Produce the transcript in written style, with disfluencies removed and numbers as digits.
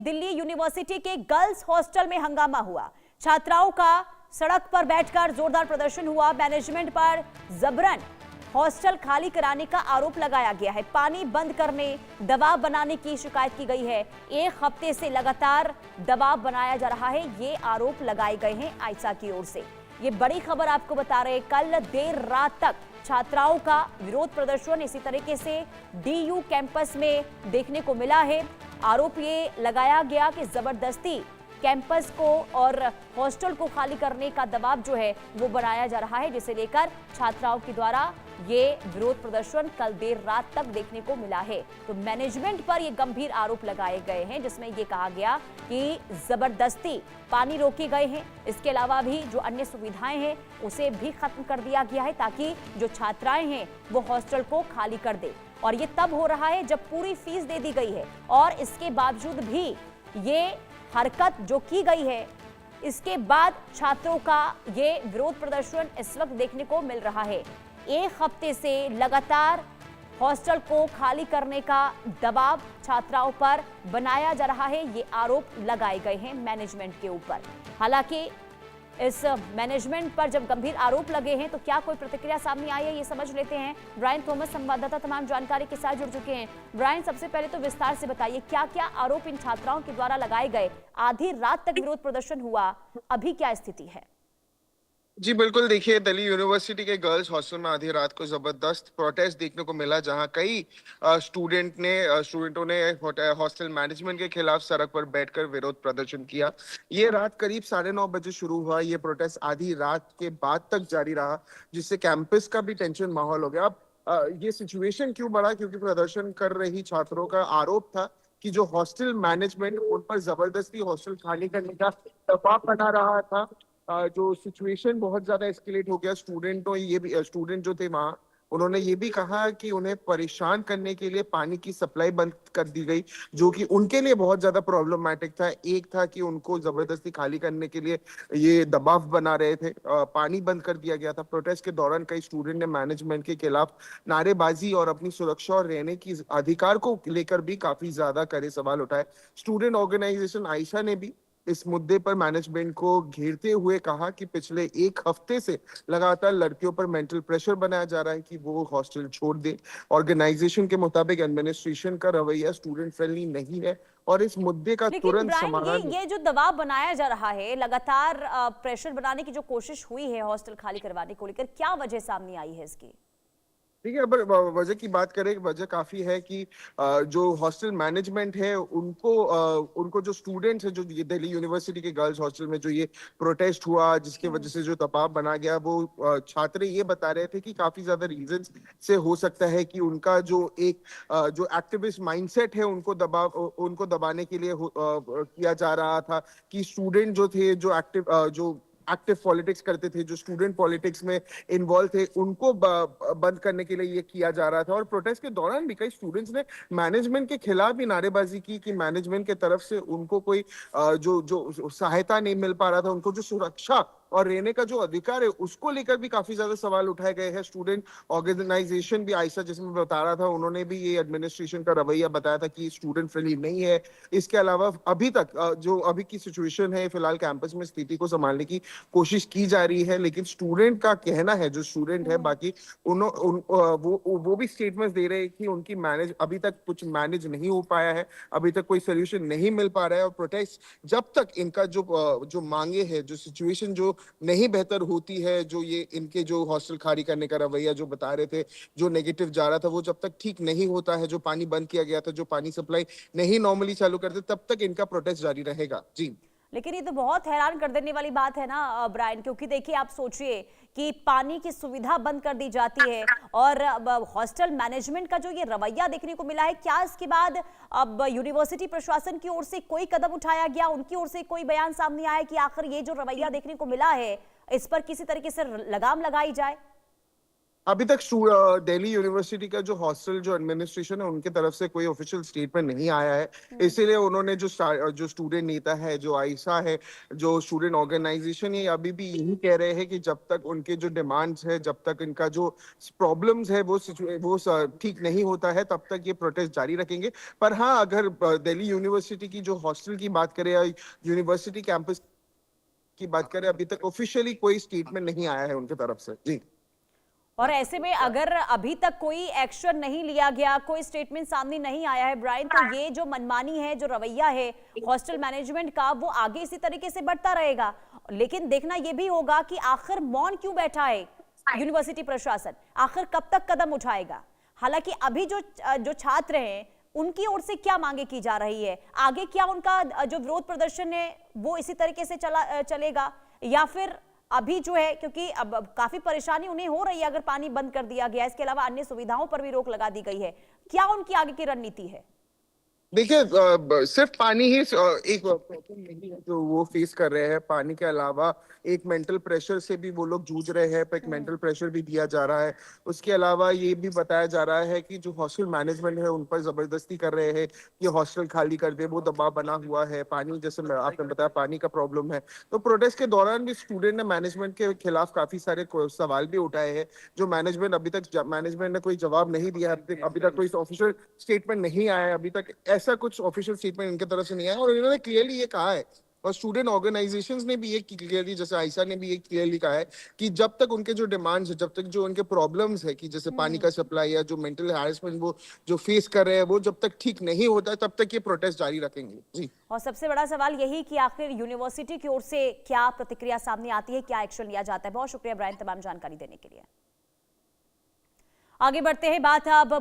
Delhi university के girls hostel में हंगामा हुआ। छात्राओं का सड़क पर बैठकर जोरदार प्रदर्शन हुआ। मैनेजमेंट पर जबरन हॉस्टल खाली कराने का आरोप लगाया गया है। पानी बंद करने, दबाव बनाने की शिकायत की गई है। एक हफ्ते से लगातार दबाव बनाया जा रहा है, ये आरोप लगाए गए हैं आयशा की ओर से। ये बड़ी खबर आपको बता रहे हैं। कल देर रात तक छात्राओं का विरोध प्रदर्शन इसी तरीके से डीयू कैंपस में देखने को मिला है। आरोप ये लगाया गया कि जबरदस्ती कैंपस को और हॉस्टल को खाली करने का दबाव जो है वो बनाया जा रहा है, जिसे लेकर छात्राओं के द्वारा ये विरोध प्रदर्शन कल देर रात तक देखने को मिला है। तो मैनेजमेंट पर ये गंभीर आरोप लगाए गए हैं, जिसमें ये कहा गया कि जबरदस्ती पानी रोके गए हैं। इसके अलावा भी जो अन्य सुविधाएं हैं उसे भी खत्म कर दिया गया है, ताकि जो छात्राएं हैं वो हॉस्टल को खाली कर दे। और ये तब हो रहा है जब पूरी फीस दे दी गई है और इसके बावजूद भी ये हरकत जो की गई है, इसके बाद छात्रों का ये विरोध प्रदर्शन इस वक्त देखने को मिल रहा है। एक हफ्ते से लगातार हॉस्टल को खाली करने का दबाव छात्राओं पर बनाया जा रहा है, ये आरोप लगाए गए हैं मैनेजमेंट के ऊपर। हालांकि इस मैनेजमेंट पर जब गंभीर आरोप लगे हैं तो क्या कोई प्रतिक्रिया सामने आई है, ये समझ लेते हैं। ब्रायन थॉमस संवाददाता तमाम जानकारी के साथ जुड़ चुके हैं। ब्रायन, सबसे पहले तो विस्तार से बताइए क्या क्या आरोप इन छात्राओं के द्वारा लगाए गए। आधी रात तक विरोध प्रदर्शन हुआ, अभी क्या स्थिति है? जी बिल्कुल, देखिए दिल्ली यूनिवर्सिटी के गर्ल्स हॉस्टल में आधी रात को जबरदस्त प्रोटेस्ट देखने को मिला, जहां कई स्टूडेंटों ने हॉस्टल मैनेजमेंट के खिलाफ सड़क पर बैठकर विरोध प्रदर्शन किया। ये रात करीब 9:30 बजे शुरू हुआ। ये प्रोटेस्ट आधी रात के बाद तक जारी रहा, जिससे कैंपस का भी टेंशन माहौल हो गया। अब ये सिचुएशन क्यों बढ़ा? क्योंकि प्रदर्शन कर रही छात्रों का आरोप था कि जो हॉस्टल मैनेजमेंट उन पर जबरदस्ती हॉस्टल खाली करने का दबाव बना रहा था। जो सिचुएशन बहुत ज्यादा एस्केलेट हो गया। स्टूडेंट जो थे वहाँ, उन्होंने ये भी कहा कि उन्हें परेशान करने के लिए पानी की सप्लाई बंद कर दी गई, जो कि उनके लिए बहुत ज्यादा प्रॉब्लमैटिक था। एक था कि उनको जबरदस्ती खाली करने के लिए ये दबाव बना रहे थे। पानी बंद कर दिया गया था। प्रोटेस्ट के दौरान कई स्टूडेंट ने मैनेजमेंट के खिलाफ नारेबाजी और अपनी सुरक्षा और रहने की अधिकार को लेकर भी काफी ज्यादा कड़े सवाल उठाए। स्टूडेंट ऑर्गेनाइजेशन आयशा ने भी इस मुद्दे पर मैनेजमेंट को घेरते हुए कहा कि पिछले एक हफ्ते से लगातार लड़कियों पर मेंटल प्रेशर बनाया जा रहा है कि वो हॉस्टल छोड़ दे। ऑर्गेनाइजेशन के मुताबिक एडमिनिस्ट्रेशन का रवैया स्टूडेंट फ्रेंडली नहीं है और इस मुद्दे का लेकिन तुरंत ब्रायन, समाधान। ये जो दबाव बनाया जा रहा है, लगातार प्रेशर बनाने की जो कोशिश हुई है हॉस्टल खाली करवाने को लेकर, क्या वजह सामने आई है इसकी? ठीक है, अगर वजह की बात करें, वजह काफी है कि जो हॉस्टल मैनेजमेंट है उनको जो स्टूडेंट्स है, जो ये दिल्ली यूनिवर्सिटी के गर्ल्स हॉस्टल में जो ये प्रोटेस्ट हुआ, जिसके वजह से जो दबाव बना गया, वो छात्र ये बता रहे थे कि काफी ज्यादा रीजंस से हो सकता है कि उनका जो एक्टिविस्ट माइंडसेट है उनको दबाने के लिए किया जा रहा था। कि स्टूडेंट जो थे, जो एक्टिव पॉलिटिक्स करते थे, जो स्टूडेंट पॉलिटिक्स में इन्वॉल्व थे, उनको बंद करने के लिए ये किया जा रहा था। और प्रोटेस्ट के दौरान भी कई स्टूडेंट्स ने मैनेजमेंट के खिलाफ भी नारेबाजी की कि मैनेजमेंट के तरफ से उनको कोई जो सहायता नहीं मिल पा रहा था, उनको जो सुरक्षा और रहने का जो अधिकार है उसको लेकर भी काफी ज्यादा सवाल उठाए गए हैं। स्टूडेंट ऑर्गेनाइजेशन भी, आयशा जिसमें बता रहा था, उन्होंने भी ये एडमिनिस्ट्रेशन का रवैया बताया था कि स्टूडेंट फ्रेंडली नहीं है। इसके अलावा अभी तक जो अभी की सिचुएशन है, फिलहाल कैंपस में स्थिति को संभालने की कोशिश की जा रही है, लेकिन स्टूडेंट का कहना है, जो स्टूडेंट है बाकी वो भी स्टेटमेंट्स दे रहे हैं कि उनकी अभी तक कुछ मैनेज नहीं हो पाया है, अभी तक कोई सोल्यूशन नहीं मिल पा रहा है। और प्रोटेस्ट जब तक इनका जो मांगे है, जो सिचुएशन जो नहीं बेहतर होती है, जो ये इनके जो हॉस्टल खाली करने का रवैया जो बता रहे थे, जो नेगेटिव जा रहा था, वो जब तक ठीक नहीं होता है, जो पानी बंद किया गया था, जो पानी सप्लाई नहीं नॉर्मली चालू करते, तब तक इनका प्रोटेस्ट जारी रहेगा। जी, लेकिन ये तो बहुत हैरान कर देने वाली बात है ना ब्रायन, क्योंकि देखिए आप सोचिए कि पानी की सुविधा बंद कर दी जाती है और हॉस्टल मैनेजमेंट का जो ये रवैया देखने को मिला है, क्या इसके बाद अब यूनिवर्सिटी प्रशासन की ओर से कोई कदम उठाया गया, उनकी ओर से कोई बयान सामने आया कि आखिर ये जो रवैया देखने को मिला है इस पर किसी तरीके से लगाम लगाई जाए? अभी तक दिल्ली यूनिवर्सिटी का जो हॉस्टल जो एडमिनिस्ट्रेशन है उनके तरफ से कोई ऑफिशियल स्टेटमेंट नहीं आया है। इसीलिए उन्होंने जो स्टूडेंट नेता है, जो आयशा है, जो स्टूडेंट ऑर्गेनाइजेशन, ये अभी भी यही कह रहे हैं कि जब तक उनके जो डिमांड्स है, जब तक इनका जो प्रॉब्लम्स है वो ठीक नहीं होता है, तब तक ये प्रोटेस्ट जारी रखेंगे। पर हाँ, अगर दिल्ली यूनिवर्सिटी की जो हॉस्टल की बात करें या यूनिवर्सिटी कैंपस की बात करें, अभी तक ऑफिशियली कोई स्टेटमेंट नहीं आया है उनके तरफ से। जी। और ऐसे में अगर अभी तक कोई एक्शन नहीं लिया गया, कोई स्टेटमेंट सामने नहीं आया है ब्रायन, तो ये जो मनमानी है, जो रवैया है हॉस्टल मैनेजमेंट का, वो आगे इसी तरीके से बढ़ता रहेगा। लेकिन देखना ये भी होगा कि आखिर मौन क्यों बैठा है यूनिवर्सिटी प्रशासन, आखिर कब तक कदम उठाएगा। हालांकि अभी जो छात्र हैं उनकी ओर से क्या मांगे की जा रही है, आगे क्या उनका जो विरोध प्रदर्शन है वो इसी तरीके से चलेगा, या फिर अभी जो है, क्योंकि अब काफी परेशानी उन्हें हो रही है अगर पानी बंद कर दिया गया, इसके अलावा अन्य सुविधाओं पर भी रोक लगा दी गई है, क्या उनकी आगे की रणनीति है? देखिए, सिर्फ पानी ही एक प्रॉब्लम नहीं है जो वो फेस कर रहे हैं। पानी के अलावा एक मेंटल प्रेशर से भी वो लोग जूझ रहे हैं, पर एक मेंटल प्रेशर भी दिया जा रहा है। उसके अलावा ये भी बताया जा रहा है कि जो हॉस्टल मैनेजमेंट है उन पर जबरदस्ती कर रहे हैं कि हॉस्टल खाली कर दे, वो दबाव बना हुआ है। पानी, जैसे आपने बताया, पानी का प्रॉब्लम है। तो प्रोटेस्ट के दौरान भी स्टूडेंट ने मैनेजमेंट के खिलाफ काफी सारे सवाल भी उठाए हैं, जो मैनेजमेंट ने कोई जवाब नहीं दिया। अभी तक कोई ऑफिशियल स्टेटमेंट नहीं आया है। अभी तक ऐसा कुछ ऑफिशियल स्टेटमेंट इनके तरफ से नहीं आया, और इन्होंने क्लियरली ये कहा है, और स्टूडेंट ऑर्गेनाइजेशंस ने भी ये क्लियरली, जैसे आयशा ने भी ये क्लियरली कहा है कि जब तक उनके जो डिमांड्स है, जब तक जो उनके प्रॉब्लम्स है, कि जैसे पानी का सप्लाई या जो मेंटल हैरेसमेंट वो जो फेस कर रहे हैं, वो जब तक ठीक नहीं होता है, तब तक ये प्रोटेस्ट जारी रखेंगे। जी। और सबसे बड़ा सवाल यही कि आखिर यूनिवर्सिटी की ओर से क्या प्रतिक्रिया सामने आती है, क्या एक्शन लिया जाता है। बहुत शुक्रिया ब्रायन तमाम जानकारी देने के लिए। आगे बढ़ते हैं, बात अब